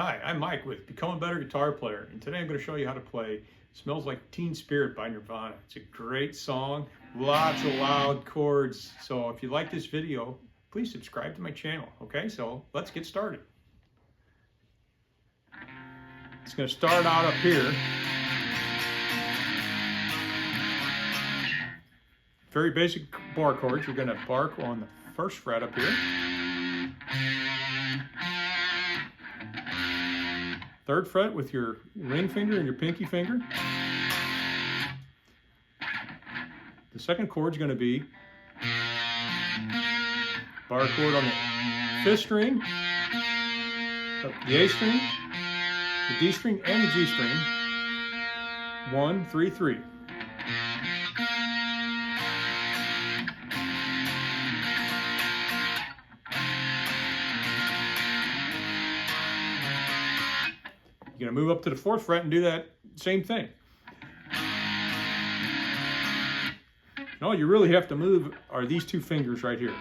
Hi, I'm Mike with Become a Better Guitar Player, and today I'm going to show you how to play Smells Like Teen Spirit by Nirvana. It's a great song, lots of loud chords. So if you like this video, please subscribe to my channel, okay? So let's get started. It's going to start out up here. Very basic bar chords. You're going to bark on the first fret up here. Third fret with your ring finger and your pinky finger. The second chord is going to be bar chord on the fifth string, the A string, the D string, and the G string. 1, 3, 3. You're going to move up to the fourth fret and do that same thing. And all you really have to move are these two fingers right here.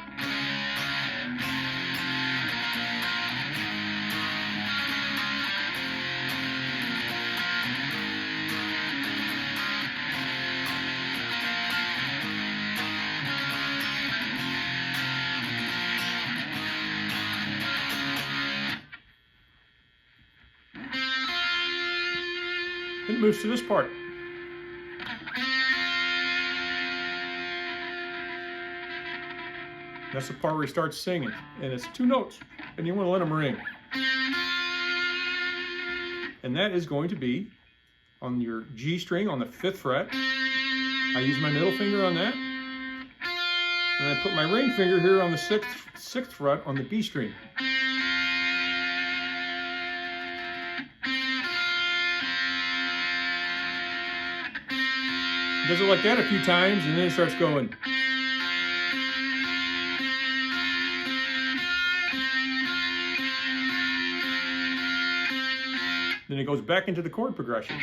It moves to this part. That's the part where he starts singing, and it's two notes, and you want to let them ring. And that is going to be on your G string on the fifth fret. I use my middle finger on that, and I put my ring finger here on the sixth fret on the B string. Does it like that a few times, and then it starts going. Then it goes back into the chord progression.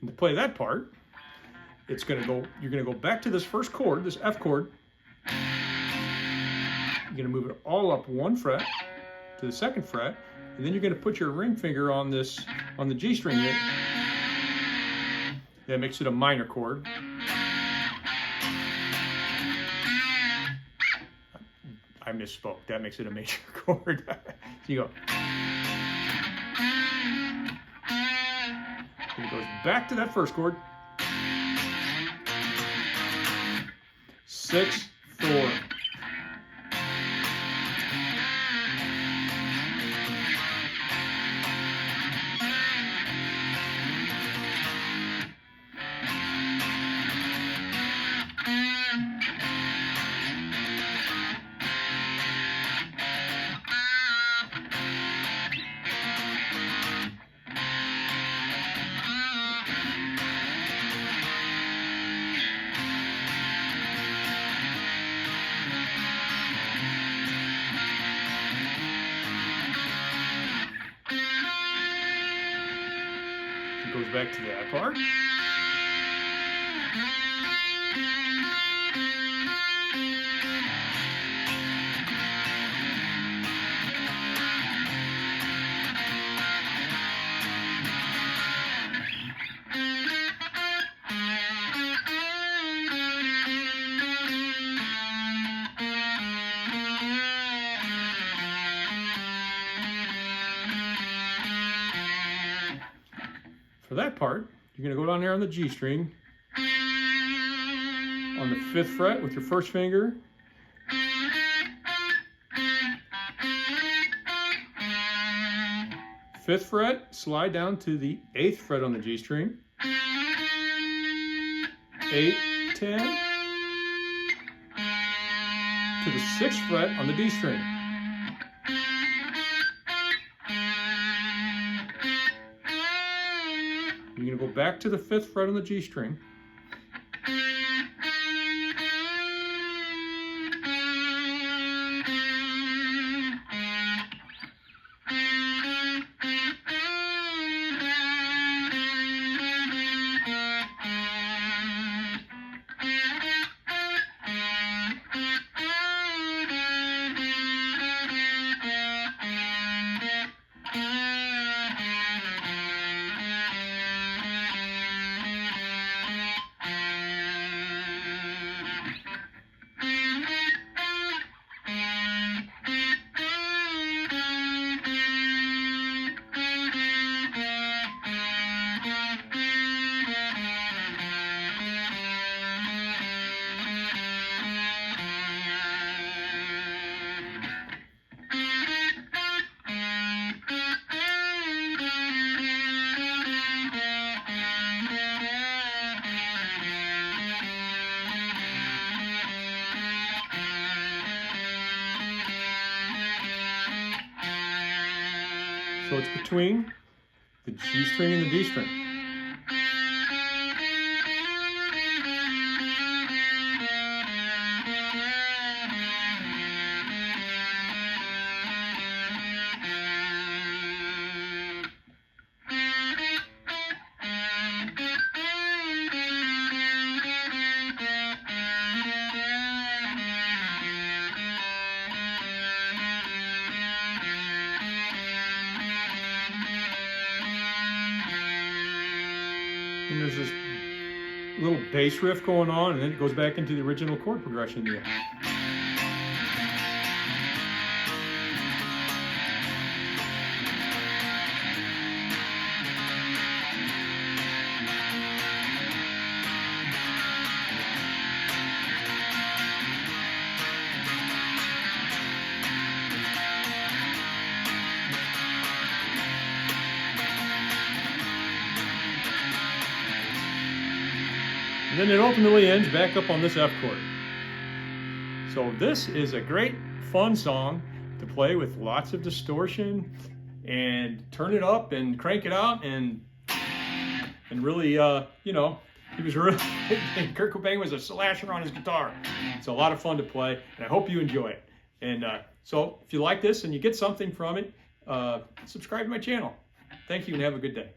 And to play that part, you're gonna go back to this first chord, this F chord. You're gonna move it all up one fret to the second fret, and then you're gonna put your ring finger on the G string here. That makes it a minor chord. I misspoke. That makes it a major chord. So you go. And it goes back to that first chord. 6, 4. Goes back to that part. For that part, you're going to go down there on the G string, on the fifth fret with your first finger, fifth fret, slide down to the eighth fret on the G string, 8, 10, to the sixth fret on the D string. You're You're going to go back to the 5th fret on the G string. So it's between the G string and the D string. And there's this little bass riff going on, and then it goes back into the original chord progression at the end. And then it ultimately ends back up on this F chord. So this is a great fun song to play with lots of distortion, and turn it up and crank it out, and really, you know, he was really, Kurt Cobain was a slasher on his guitar. It's a lot of fun to play, and I hope you enjoy it. And so if you like this and you get something from it, subscribe to my channel. Thank you and have a good day.